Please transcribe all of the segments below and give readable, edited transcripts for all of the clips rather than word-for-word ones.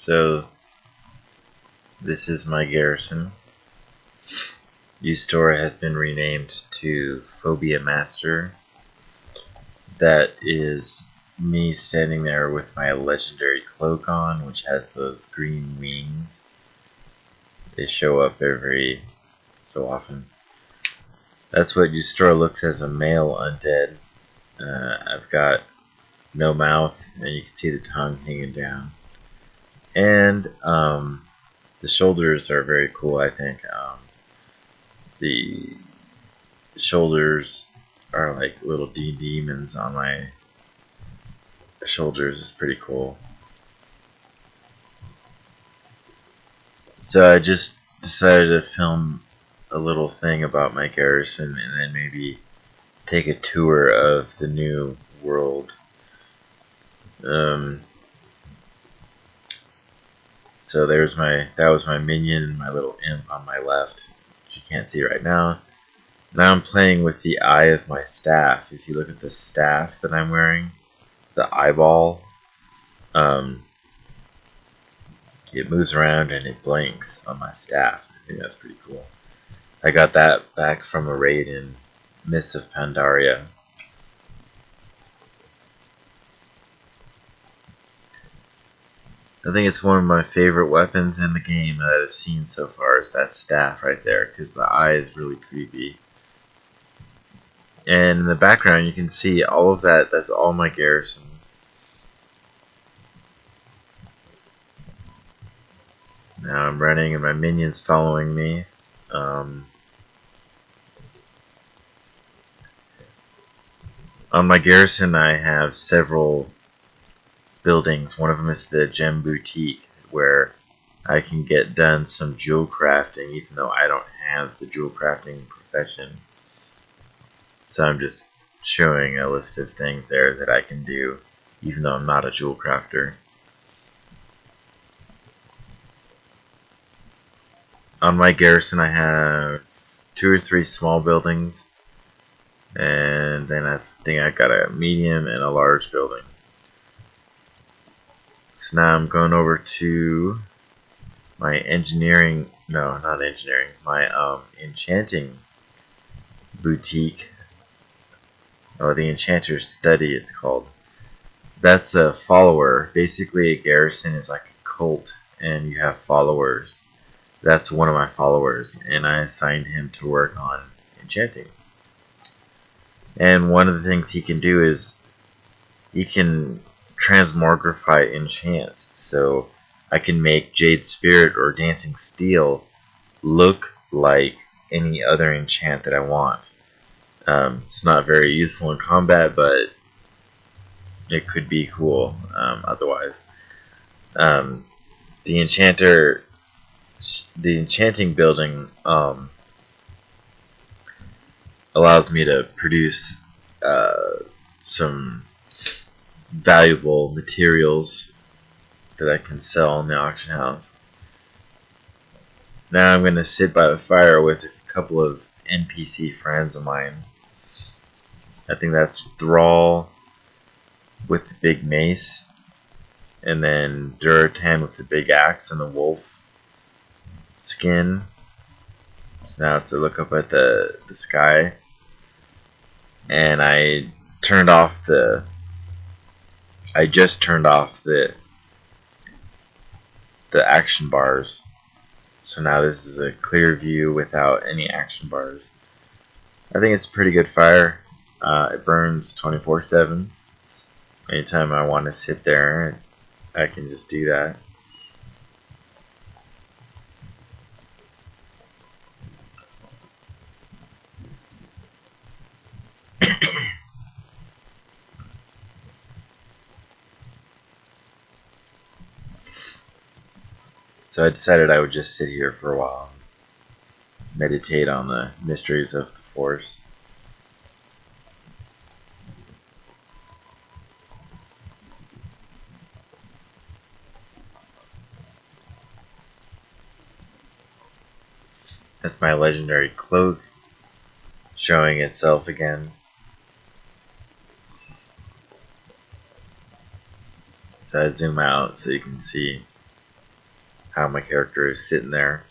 So this is my garrison. U-Store has been renamed to Phobia Master. That is me standing there with my legendary cloak on, which has those green wings. They show up every so often. That's what U-Store looks as a male undead. I've got no mouth, and you can see the tongue hanging down. And the shoulders are very cool, I think. The shoulders are like little demons on my shoulders. Is pretty cool. So I just decided to film a little thing about my garrison and then maybe take a tour of the new world. So that was my minion, my little imp on my left, which you can't see right now. Now I'm playing with the eye of my staff. If you look at the staff that I'm wearing, the eyeball, it moves around and it blinks on my staff. I think that's pretty cool. I got that back from a raid in Mists of Pandaria. I think it's one of my favorite weapons in the game that I've seen so far is that staff right there, because the eye is really creepy. And in the background you can see all of that. That's all my garrison. Now I'm running and my minions following me. On my garrison I have several buildings. One of them is the gem boutique, where I can get done some jewel crafting even though I don't have the jewel crafting profession. So I'm just showing a list of things there that I can do even though I'm not a jewel crafter. On my garrison I have 2 or 3 small buildings, and then I think I got a medium and a large building. So now I'm going over to my my enchanting boutique, or the enchanter's study it's called. That's a follower. Basically a garrison is like a cult and you have followers. That's one of my followers, and I assigned him to work on enchanting. And one of the things he can do is he can transmogrify enchants. So I can make Jade Spirit or Dancing Steel look like any other enchant that I want. It's not very useful in combat, but it could be cool otherwise. The enchanting building allows me to produce some valuable materials that I can sell in the auction house. Now I'm going to sit by the fire with a couple of NPC friends of mine. I think that's Thrall with the big mace, and then Duratan with the big axe and the wolf skin. So now it's a look up at the sky, and I just turned off the action bars. So now this is a clear view without any action bars. I think it's a pretty good fire. It burns 24/7. Anytime I want to sit there, I can just do that. So I decided I would just sit here for a while and meditate on the mysteries of the Force. That's my legendary cloak showing itself again. So I zoom out so you can see how my character is sitting there.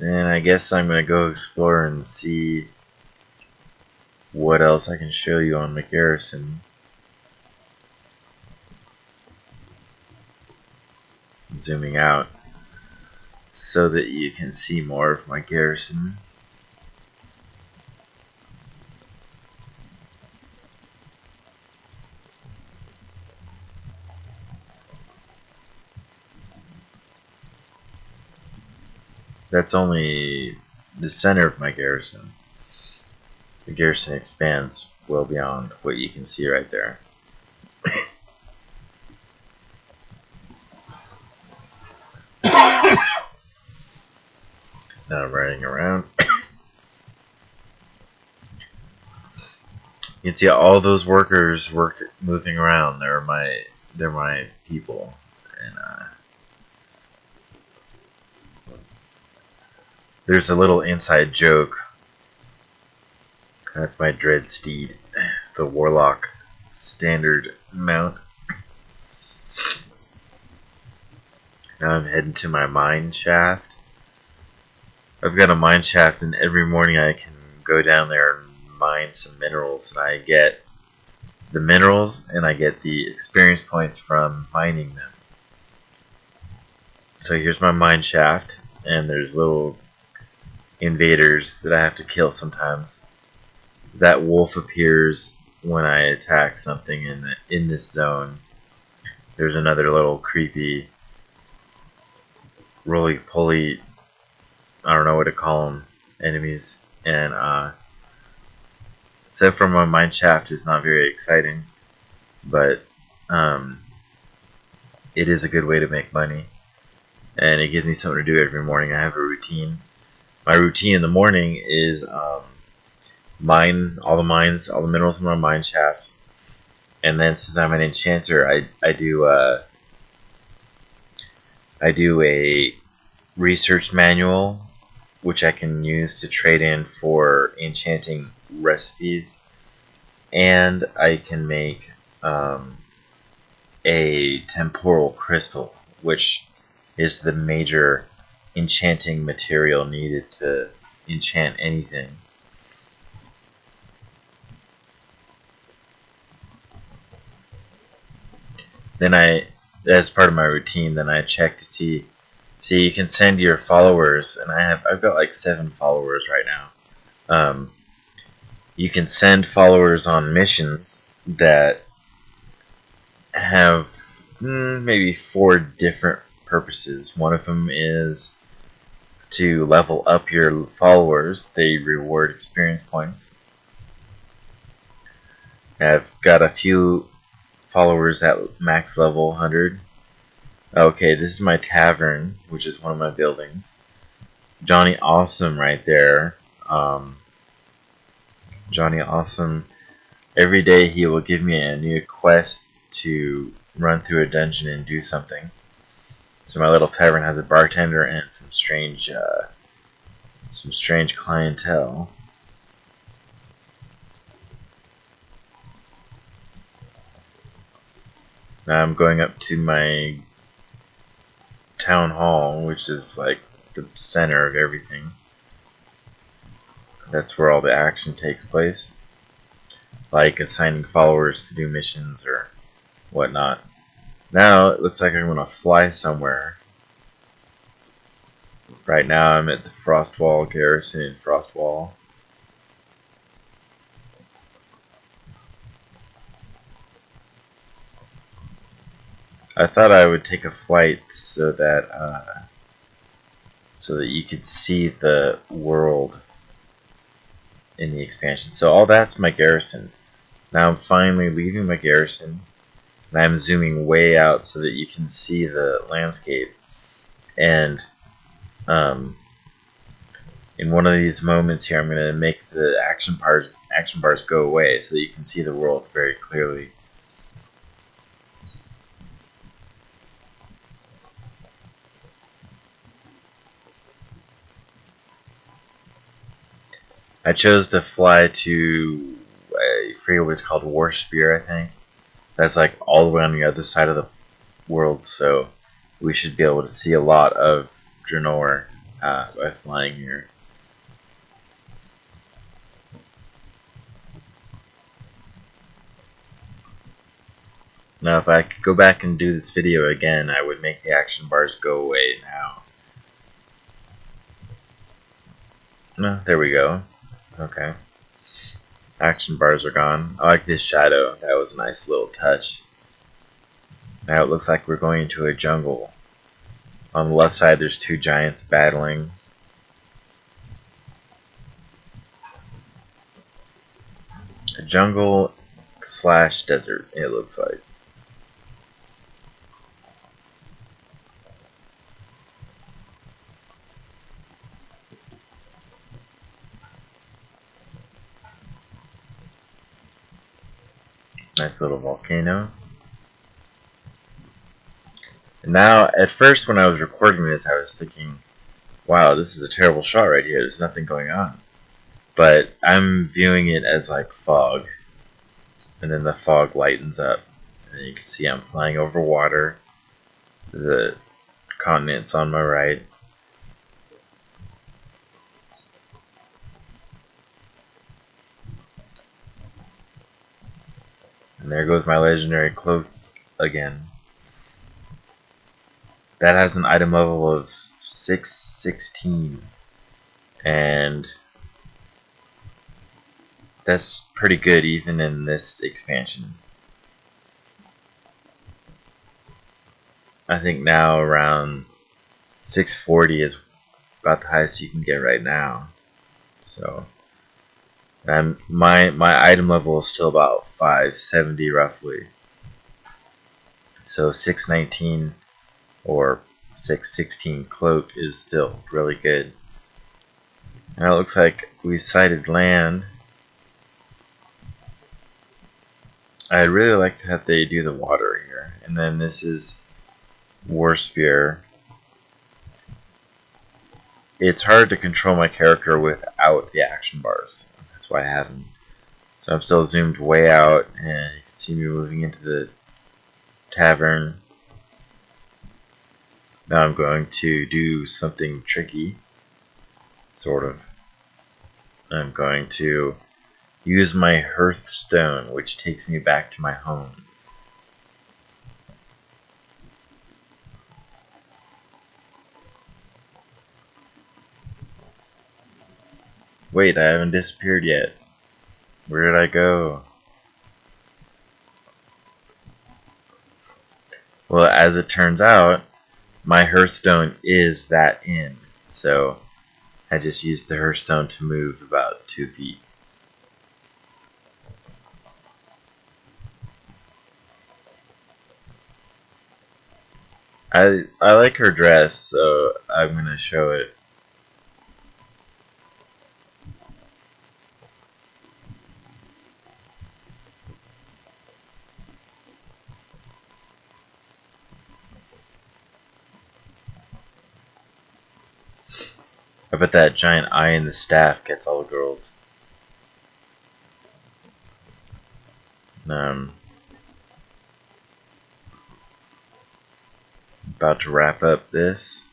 And I guess I'm gonna go explore and see what else I can show you on my garrison. I'm zooming out so that you can see more of my garrison. That's only the center of my garrison. The garrison expands well beyond what you can see right there. Now I'm riding around. You can see all those workers moving around. They're my people, and there's a little inside joke. That's my dread steed, the warlock standard mount. Now I'm heading to my mine shaft. I've got a mine shaft, and every morning I can go down there and mine some minerals, and I get the minerals and I get the experience points from mining them. So here's my mine shaft, and there's little invaders that I have to kill sometimes. That wolf appears when I attack something in this zone. There's another little creepy roly-poly, I don't know what to call them, enemies. And so far my mine shaft is not very exciting, but it is a good way to make money, and it gives me something to do every morning. I have a routine. My routine in the morning is mine all the minerals in my mine shaft, and then since I'm an enchanter, I do a research manual which I can use to trade in for enchanting recipes, and I can make a temporal crystal, which is the major enchanting material needed to enchant anything. Then as part of my routine, then I check to see you can send your followers, and I've got like 7 followers right now. You can send followers on missions that have maybe 4 different purposes. One of them is to level up your followers. They reward experience points. I've got a few followers at max level 100. Okay, this is my tavern, which is one of my buildings. Johnny Awesome right there. Johnny Awesome, every day he will give me a new quest to run through a dungeon and do something. So my little tavern has a bartender and some strange clientele. Now I'm going up to my town hall, which is like the center of everything. That's where all the action takes place, like assigning followers to do missions or whatnot. Now it looks like I'm going to fly somewhere. Right now I'm at the Frostwall garrison in Frostwall. I thought I would take a flight so that you could see the world in the expansion. So all that's my garrison. Now I'm finally leaving my garrison, and I'm zooming way out so that you can see the landscape. And in one of these moments here, I'm going to make the action bars go away so that you can see the world very clearly. I chose to fly to a forget what it's called, War Spear, I think. That's like all the way on the other side of the world, so we should be able to see a lot of Draenor by flying here. Now, if I could go back and do this video again, I would make the action bars go away now. No, there we go. Okay. Action bars are gone. I like this shadow. That was a nice little touch. Now it looks like we're going into a jungle. On the left side, there's two giants battling. A jungle slash desert, it looks like. Nice little volcano. And now, at first when I was recording this, I was thinking, wow, this is a terrible shot right here. There's nothing going on. But I'm viewing it as like fog. And then the fog lightens up. And you can see I'm flying over water. The continent's on my right. And there goes my legendary cloak again. That has an item level of 616. And that's pretty good even in this expansion. I think now around 640 is about the highest you can get right now. So my item level is still about 570 roughly. So 619 or 616 cloak is still really good. Now it looks like we sighted land. I'd really like that they do the water here. And then this is War Spear. It's hard to control my character without the action bars. That's why I have them. So I'm still zoomed way out, and you can see me moving into the tavern. Now I'm going to do something tricky, sort of. I'm going to use my Hearthstone, which takes me back to my home. Wait, I haven't disappeared yet. Where did I go? Well, as it turns out, my Hearthstone is that inn. So I just used the Hearthstone to move about 2 feet. I like her dress, so I'm going to show it. I bet that giant eye in the staff gets all the girls. About to wrap up this.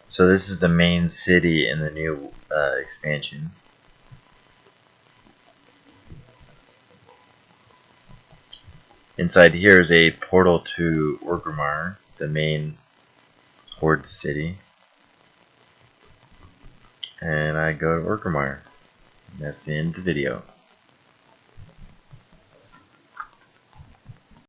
So this is the main city in the new expansion. Inside here is a portal to Orgrimmar, the main Horde city. And I go to Orgrimmar. That's the end of the video.